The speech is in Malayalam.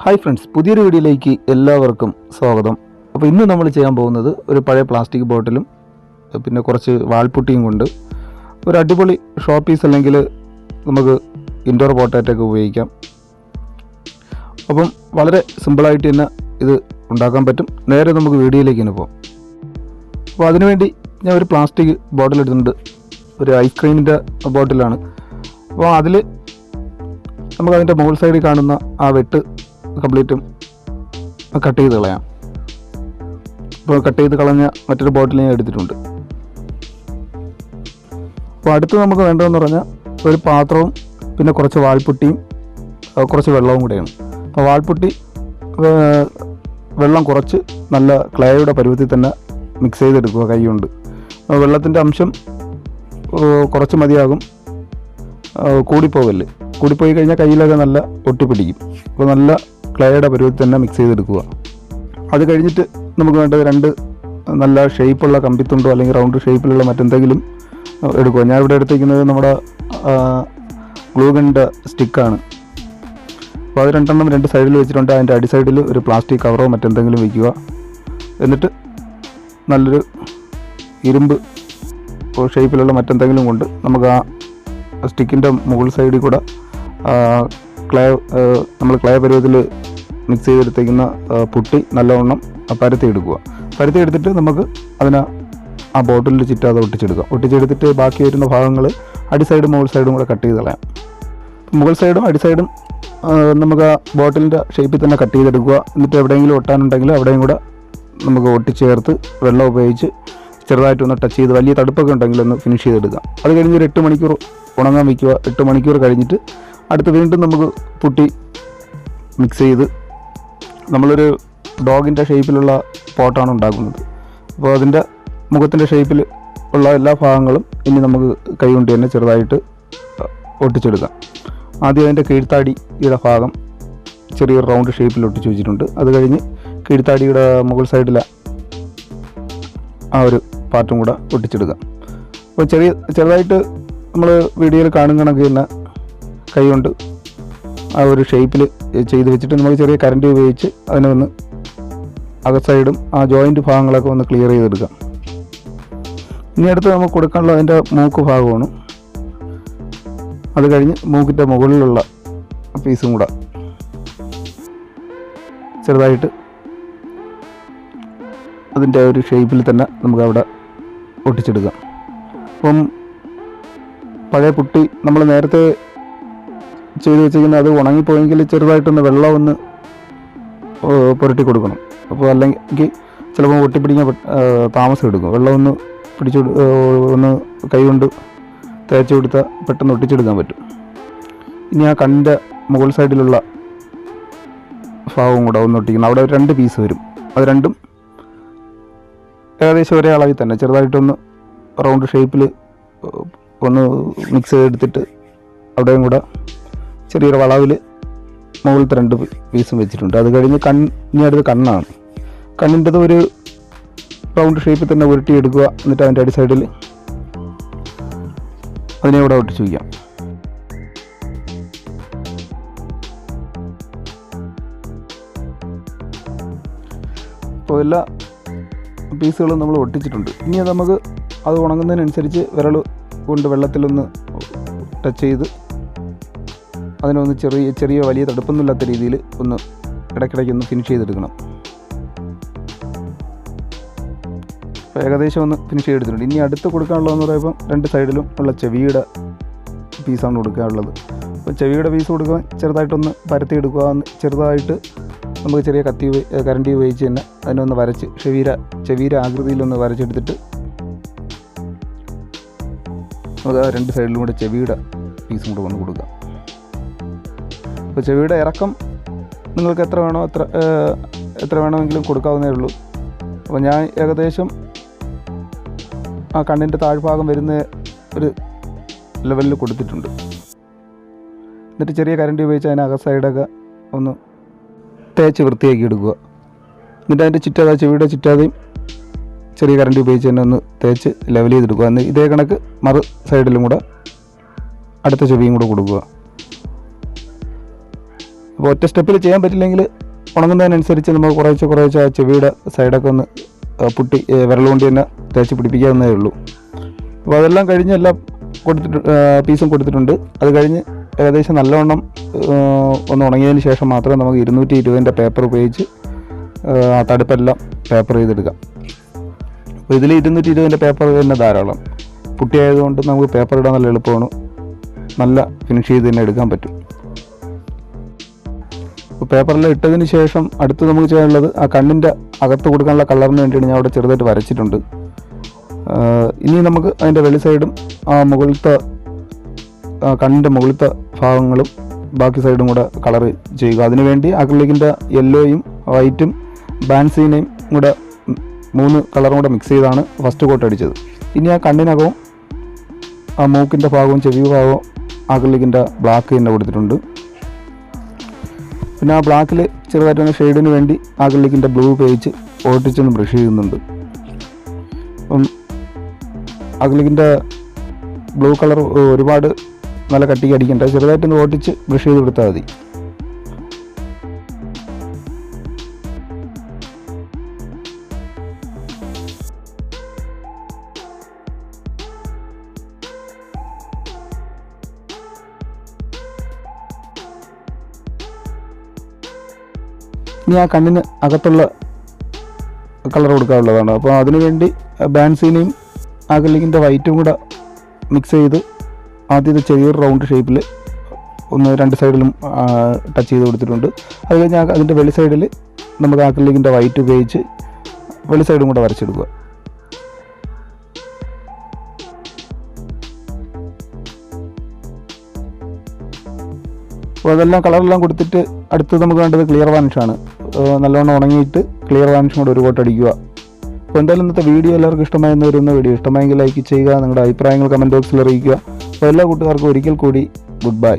ഹായ് ഫ്രണ്ട്സ്, പുതിയൊരു വീഡിയോയിലേക്ക് എല്ലാവർക്കും സ്വാഗതം. അപ്പോൾ ഇന്ന് നമ്മൾ ചെയ്യാൻ പോകുന്നത് ഒരു പഴയ പ്ലാസ്റ്റിക് ബോട്ടിലും പിന്നെ കുറച്ച് വാൾപുട്ടിയും കൊണ്ട് ഒരു അടിപൊളി ഷോ പീസ് അല്ലെങ്കിൽ നമുക്ക് ഇൻഡോർ പോട്ടായിട്ടൊക്കെ ഉപയോഗിക്കാം. അപ്പം വളരെ സിമ്പിളായിട്ട് തന്നെ ഇത് ഉണ്ടാക്കാൻ പറ്റും. നേരെ നമുക്ക് വീഡിയോയിലേക്ക് തന്നെ പോകാം. അപ്പോൾ അതിനുവേണ്ടി ഞാൻ ഒരു പ്ലാസ്റ്റിക് ബോട്ടിൽ എടുത്തിട്ടുണ്ട്. ഒരു ഐസ്ക്രീമിൻ്റെ ബോട്ടിലാണ്. അപ്പോൾ അതിൽ നമുക്കതിൻ്റെ മുകൾ സൈഡിൽ കാണുന്ന ആ വെട്ട് കംപ്ലീറ്റും കട്ട് ചെയ്ത് കളയാം. ഇപ്പോൾ കട്ട് ചെയ്ത് കളഞ്ഞ മറ്റൊരു ബോട്ടിൽ ഞാൻ എടുത്തിട്ടുണ്ട്. അപ്പോൾ അടുത്ത് നമുക്ക് വേണ്ടതെന്ന് പറഞ്ഞാൽ ഒരു പാത്രവും പിന്നെ കുറച്ച് വാൾപുട്ടിയും കുറച്ച് വെള്ളവും കൂടെയാണ്. അപ്പോൾ വാൾപുട്ടി വെള്ളം കുറച്ച് നല്ല ക്ലേയുടെ പരുവത്തിൽ തന്നെ മിക്സ് ചെയ്തെടുക്കുക കൈ കൊണ്ട്. വെള്ളത്തിൻ്റെ അംശം കുറച്ച് മതിയാകും, കൂടിപ്പോകല്ലേ. കൂടിപ്പോയി കഴിഞ്ഞാൽ കയ്യിലൊക്കെ നല്ല ഒട്ടിപ്പിടിക്കും. അപ്പോൾ നല്ല ക്ലേയുടെ പരുവത്തിൽ തന്നെ മിക്സ് ചെയ്തെടുക്കുക. അത് കഴിഞ്ഞിട്ട് നമുക്ക് വേണ്ടത് രണ്ട് നല്ല ഷേപ്പുള്ള കമ്പിത്തുണ്ടോ അല്ലെങ്കിൽ റൗണ്ട് ഷേപ്പിലുള്ള മറ്റെന്തെങ്കിലും എടുക്കുക. ഞാൻ ഇവിടെ എടുത്തിരിക്കുന്നത് നമ്മുടെ ഗ്ലൂഗണിൻ്റെ സ്റ്റിക്കാണ്. അപ്പോൾ അത് രണ്ടെണ്ണം രണ്ട് സൈഡിൽ വെച്ചിട്ടുണ്ട്. അതിൻ്റെ അടി സൈഡിൽ ഒരു പ്ലാസ്റ്റിക് കവറോ മറ്റെന്തെങ്കിലും വയ്ക്കുക. എന്നിട്ട് നല്ലൊരു ഇരുമ്പ് ഷേപ്പിലുള്ള മറ്റെന്തെങ്കിലും കൊണ്ട് നമുക്ക് ആ സ്റ്റിക്കിൻ്റെ മുകൾ സൈഡിൽ കൂടെ നമ്മൾ ക്ലേ പരുവത്തിൽ മിക്സ് ചെയ്തെടുത്തേക്കുന്ന പുട്ടി നല്ലവണ്ണം പരത്തി എടുക്കുക. പരത്തി എടുത്തിട്ട് നമുക്ക് അതിനെ ആ ബോട്ടിലിൽ ചുറ്റാതെ ഒട്ടിച്ചെടുക്കാം. ഒട്ടിച്ചെടുത്തിട്ട് ബാക്കി വരുന്ന ഭാഗങ്ങൾ അടി സൈഡും മുകൾ സൈഡും കൂടെ കട്ട് ചെയ്ത് കളയാം. മുകൾ സൈഡും അടി സൈഡും നമുക്ക് ആ ബോട്ടിലിൻ്റെ ഷേപ്പിൽ തന്നെ കട്ട് ചെയ്തെടുക്കുക. എന്നിട്ട് എവിടെയെങ്കിലും ഒട്ടാനുണ്ടെങ്കിൽ അവിടെയും കൂടെ നമുക്ക് ഒട്ടിച്ചേർത്ത് വെള്ളം ഉപയോഗിച്ച് ചെറുതായിട്ടൊന്ന് ടച്ച് ചെയ്ത് വലിയ തടുപ്പൊക്കെ ഉണ്ടെങ്കിൽ ഒന്ന് ഫിനിഷ് ചെയ്തെടുക്കാം. അത് കഴിഞ്ഞ് ഒരു 8 മണിക്കൂർ ഉണങ്ങാൻ വയ്ക്കുക. 8 മണിക്കൂർ കഴിഞ്ഞിട്ട് അടുത്ത് വീണ്ടും നമുക്ക് പുട്ടി മിക്സ് ചെയ്ത് നമ്മളൊരു ഡോഗിൻ്റെ ഷേപ്പിലുള്ള പോട്ടാണ് ഉണ്ടാക്കുന്നത്. അപ്പോൾ അതിൻ്റെ മുഖത്തിൻ്റെ ഷേപ്പിൽ ഉള്ള എല്ലാ ഭാഗങ്ങളും ഇനി നമുക്ക് കൈ കൊണ്ട് തന്നെ ചെറുതായിട്ട് ഒട്ടിച്ചെടുക്കാം. ആദ്യം അതിൻ്റെ കീഴ്ത്താടിയുടെ ഭാഗം ചെറിയൊരു റൗണ്ട് ഷേപ്പിൽ ഒട്ടിച്ച് വെച്ചിട്ടുണ്ട്. അത് കഴിഞ്ഞ് കീഴ്ത്താടിയുടെ മുകൾ സൈഡിലെ ആ ഒരു പാർട്ടും കൂടെ ഒട്ടിച്ചെടുക്കാം. അപ്പോൾ ചെറുതായിട്ട് നമ്മൾ വീഡിയോയിൽ കാണുന്ന കണക്ക് തന്നെ കൈ കൊണ്ട് ആ ഒരു ഷേപ്പിൽ ചെയ്ത് വെച്ചിട്ട് നമുക്ക് ചെറിയ കറണ്ട് ഉപയോഗിച്ച് അതിനെ ഒന്ന് അകത്ത് സൈഡും ആ ജോയിൻറ്റ് ഭാഗങ്ങളൊക്കെ ഒന്ന് ക്ലിയർ ചെയ്തെടുക്കാം. ഇനി അടുത്ത് നമുക്ക് കൊടുക്കാനുള്ള അതിൻ്റെ മൂക്ക് ഭാഗമാണ്. അത് കഴിഞ്ഞ് മൂക്കിൻ്റെ മുകളിലുള്ള പീസും കൂടെ ചെറുതായിട്ട് അതിൻ്റെ ഒരു ഷേപ്പിൽ തന്നെ നമുക്ക് അവിടെ ഒട്ടിച്ചെടുക്കാം. അപ്പം പഴയ പുട്ടി നമ്മൾ നേരത്തെ ചെയ്ത് വെച്ചിരിക്കുന്നത് അത് ഉണങ്ങിപ്പോയെങ്കിൽ ചെറുതായിട്ടൊന്ന് വെള്ളം ഒന്ന് പുരട്ടി കൊടുക്കണം. അപ്പോൾ അല്ലെങ്കിൽ ചിലപ്പോൾ ഒട്ടിപ്പിടിക്കാൻ താമസം എടുക്കും. വെള്ളം ഒന്ന് ഒന്ന് കൈ കൊണ്ട് തേച്ച് കൊടുത്താൽ പെട്ടെന്ന് ഒട്ടിച്ചെടുക്കാൻ പറ്റും. ഇനി ആ കണ്ണിൻ്റെ മുകൾ സൈഡിലുള്ള ഭാഗവും കൂടെ ഒന്ന് ഒട്ടിക്കണം. അവിടെ 2 പീസ് വരും. അത് രണ്ടും ഏകദേശം ഒരേ അളവിൽ തന്നെ ചെറുതായിട്ടൊന്ന് റൗണ്ട് ഷേപ്പിൽ ഒന്ന് മിക്സ് ചെയ്തെടുത്തിട്ട് അവിടെയും കൂടെ ചെറിയൊരു വളവിൽ മുകളിലത്തെ 2 പീസും വെച്ചിട്ടുണ്ട്. അത് കഴിഞ്ഞ് ഇനി അടുത്ത് കണ്ണാണ്. കണ്ണിൻ്റെത് ഒരു റൗണ്ട് ഷേപ്പിൽ തന്നെ ഉരുട്ടിയെടുക്കുക. എന്നിട്ട് അതിൻ്റെ അടി സൈഡിൽ അതിനെ ഇവിടെ ഒട്ടിച്ച് വയ്ക്കാം. അപ്പോൾ എല്ലാ പീസുകളും നമ്മൾ ഒട്ടിച്ചിട്ടുണ്ട്. ഇനി നമുക്ക് അത് ഉണങ്ങുന്നതിനനുസരിച്ച് വിരൽ കൊണ്ട് വെള്ളത്തിലൊന്ന് ടച്ച് ചെയ്ത് അതിനൊന്ന് ചെറിയ വലിയ തടുപ്പൊന്നുമില്ലാത്ത രീതിയിൽ ഒന്ന് ഇടയ്ക്കിടയ്ക്കൊന്ന് ഫിനിഷ് ചെയ്തെടുക്കണം. അപ്പോൾ ഏകദേശം ഒന്ന് ഫിനിഷ് ചെയ്തെടുത്തിട്ടുണ്ട്. ഇനി അടുത്ത് കൊടുക്കാനുള്ളതെന്ന് പറയുമ്പോൾ 2 സൈഡിലും ഉള്ള ചെവിയുടെ പീസാണ് കൊടുക്കാനുള്ളത്. അപ്പോൾ ചെവിയുടെ പീസ് കൊടുക്കാൻ ചെറുതായിട്ടൊന്ന് പരത്തി എടുക്കുക. ചെറുതായിട്ട് നമുക്ക് ചെറിയ കരണ്ടി ഉപയോഗിച്ച് തന്നെ അതിനൊന്ന് വരച്ച് ചെവിയുടെ ആകൃതിയിലൊന്ന് വരച്ചെടുത്തിട്ട് നമുക്ക് ആ 2 സൈഡിലും കൂടെ ചെവിയുടെ പീസും കൂടെ ഒന്ന് കൊടുക്കാം. അപ്പോൾ ചെവിയുടെ ഇറക്കം നിങ്ങൾക്ക് എത്ര വേണമെങ്കിലും കൊടുക്കാവുന്നേ ഉള്ളൂ. അപ്പോൾ ഞാൻ ഏകദേശം ആ കണ്ണിൻ്റെ താഴ്ഭാഗം വരുന്ന ഒരു ലെവലിൽ കൊടുത്തിട്ടുണ്ട്. എന്നിട്ട് ചെറിയ കരണ്ടി ഉപയോഗിച്ച് അതിന് അകത്ത് സൈഡൊക്കെ ഒന്ന് തേച്ച് വൃത്തിയാക്കി എടുക്കുക. എന്നിട്ട് അതിൻ്റെ ചുറ്റാതെ ചെവിയുടെ ചുറ്റാതെയും ചെറിയ കരണ്ടി ഉപയോഗിച്ച് തന്നെ ഒന്ന് തേച്ച് ലെവൽ ചെയ്തെടുക്കുക. എന്നിട്ട് ഇതേ കണക്ക് മറു സൈഡിലും കൂടെ അടുത്ത ചെവിയും കൂടെ കൊടുക്കുക. അപ്പോൾ ഒറ്റ സ്റ്റെപ്പിൽ ചെയ്യാൻ പറ്റില്ലെങ്കിൽ ഉണങ്ങുന്നതിനനുസരിച്ച് നമുക്ക് കുറേശ്ശെ ആ ചെവിയുടെ സൈഡൊക്കെ ഒന്ന് പുട്ടി വിരലുകൊണ്ട് തന്നെ തേച്ച് പിടിപ്പിക്കാവുന്നതേ ഉള്ളൂ. അപ്പോൾ അതെല്ലാം കഴിഞ്ഞ് എല്ലാം പീസും കൊടുത്തിട്ടുണ്ട്. അത് കഴിഞ്ഞ് ഏകദേശം നല്ലവണ്ണം ഒന്ന് ഉണങ്ങിയതിന് ശേഷം മാത്രമേ നമുക്ക് 220 പേപ്പർ ഉപയോഗിച്ച് ആ തടുപ്പെല്ലാം പേപ്പർ ചെയ്തെടുക്കാം. അപ്പോൾ ഇതിൽ 220 പേപ്പർ തന്നെ ധാരാളം. പുട്ടി ആയതുകൊണ്ട് നമുക്ക് പേപ്പർ ഇടാൻ നല്ല എളുപ്പമാണ്, നല്ല ഫിനിഷ് ചെയ്ത് തന്നെ എടുക്കാൻ പറ്റും. അപ്പോൾ പേപ്പറിൽ ഇട്ടതിന് ശേഷം അടുത്ത് നമുക്ക് ചെയ്യാനുള്ളത് ആ കണ്ണിൻ്റെ അകത്ത് കൊടുക്കാനുള്ള കളറിന് വേണ്ടിയാണ് ഞാൻ അവിടെ ചെറുതായിട്ട് വരച്ചിട്ടുണ്ട്. ഇനി നമുക്ക് അതിൻ്റെ വെളി സൈഡും ആ മുകളിലത്തെ കണ്ണിൻ്റെ മുകളിലത്തെ ഭാഗങ്ങളും ബാക്കി സൈഡും കൂടെ കളർ ചെയ്യുക. അതിനുവേണ്ടി അക്രിലിക്കിൻ്റെ യെല്ലോയും വൈറ്റും ബാൻസീനയും കൂടെ 3 കളറും കൂടെ മിക്സ് ചെയ്താണ് ഫസ്റ്റ് കോട്ട് അടിച്ചത്. ഇനി ആ കണ്ണിനകവും ആ മൂക്കിൻ്റെ ഭാഗവും ചെവി ഭാഗവും അക്രിലിക്കിൻ്റെ ബ്ലാക്ക് തന്നെ കൊടുത്തിട്ടുണ്ട്. പിന്നെ ആ ബ്ലാക്കിൽ ചെറുതായിട്ടൊന്ന് ഷെയ്ഡിന് വേണ്ടി അക്രിലിക്കിൻ്റെ ബ്ലൂ ഉപയോഗിച്ച് ഒട്ടിച്ചൊന്ന് ബ്രഷ് ചെയ്യുന്നുണ്ട്. അപ്പം അക്രിലിക്കിൻ്റെ ബ്ലൂ കളർ ഒരുപാട് നല്ല കട്ടിക്ക് അടിക്കണ്ട, ചെറുതായിട്ടൊന്ന് ഓട്ടിച്ച് ബ്രഷ് ചെയ്ത് കൊടുത്താൽ മതി. ഇനി ആ കണ്ണിന് അകത്തുള്ള കളർ കൊടുക്കാനുള്ളതാണ്. അപ്പോൾ അതിനുവേണ്ടി ബാൻസീനയും അക്രിലിക്കിൻ്റെ വൈറ്റും കൂടെ മിക്സ് ചെയ്ത് ആദ്യത്തെ ചെറിയൊരു റൗണ്ട് ഷേപ്പിൽ ഒന്ന് 2 സൈഡിലും ടച്ച് ചെയ്ത് കൊടുത്തിട്ടുണ്ട്. അത് കഴിഞ്ഞ് അതിൻ്റെ വെളി സൈഡിൽ നമുക്ക് അക്രിലിക്കിൻ്റെ വൈറ്റ് ഉപയോഗിച്ച് വെളി സൈഡും കൂടെ വരച്ചെടുക്കുക. അപ്പോൾ അതെല്ലാം കളറെല്ലാം കൊടുത്തിട്ട് അടുത്ത് നമുക്ക് വേണ്ടത് ക്ലിയർ വാനിഷാണ്. നല്ലോണം ഉണങ്ങിയിട്ട് ക്ലിയർ വാനിഷും കൂടെ ഒരു കോട്ട് അടിക്കുക. അപ്പോൾ എന്തായാലും ഇന്നത്തെ വീഡിയോ എല്ലാവർക്കും ഇഷ്ടമായെന്ന് വരുന്ന വീഡിയോ ഇഷ്ടമായെങ്കിൽ ലൈക്ക് ചെയ്യുക, നിങ്ങളുടെ അഭിപ്രായങ്ങൾ കമൻറ്റ് ബോക്സിൽ അറിയിക്കുക. അപ്പോൾ എല്ലാ കൂട്ടുകാർക്കും ഒരിക്കൽ കൂടി ഗുഡ് ബൈ.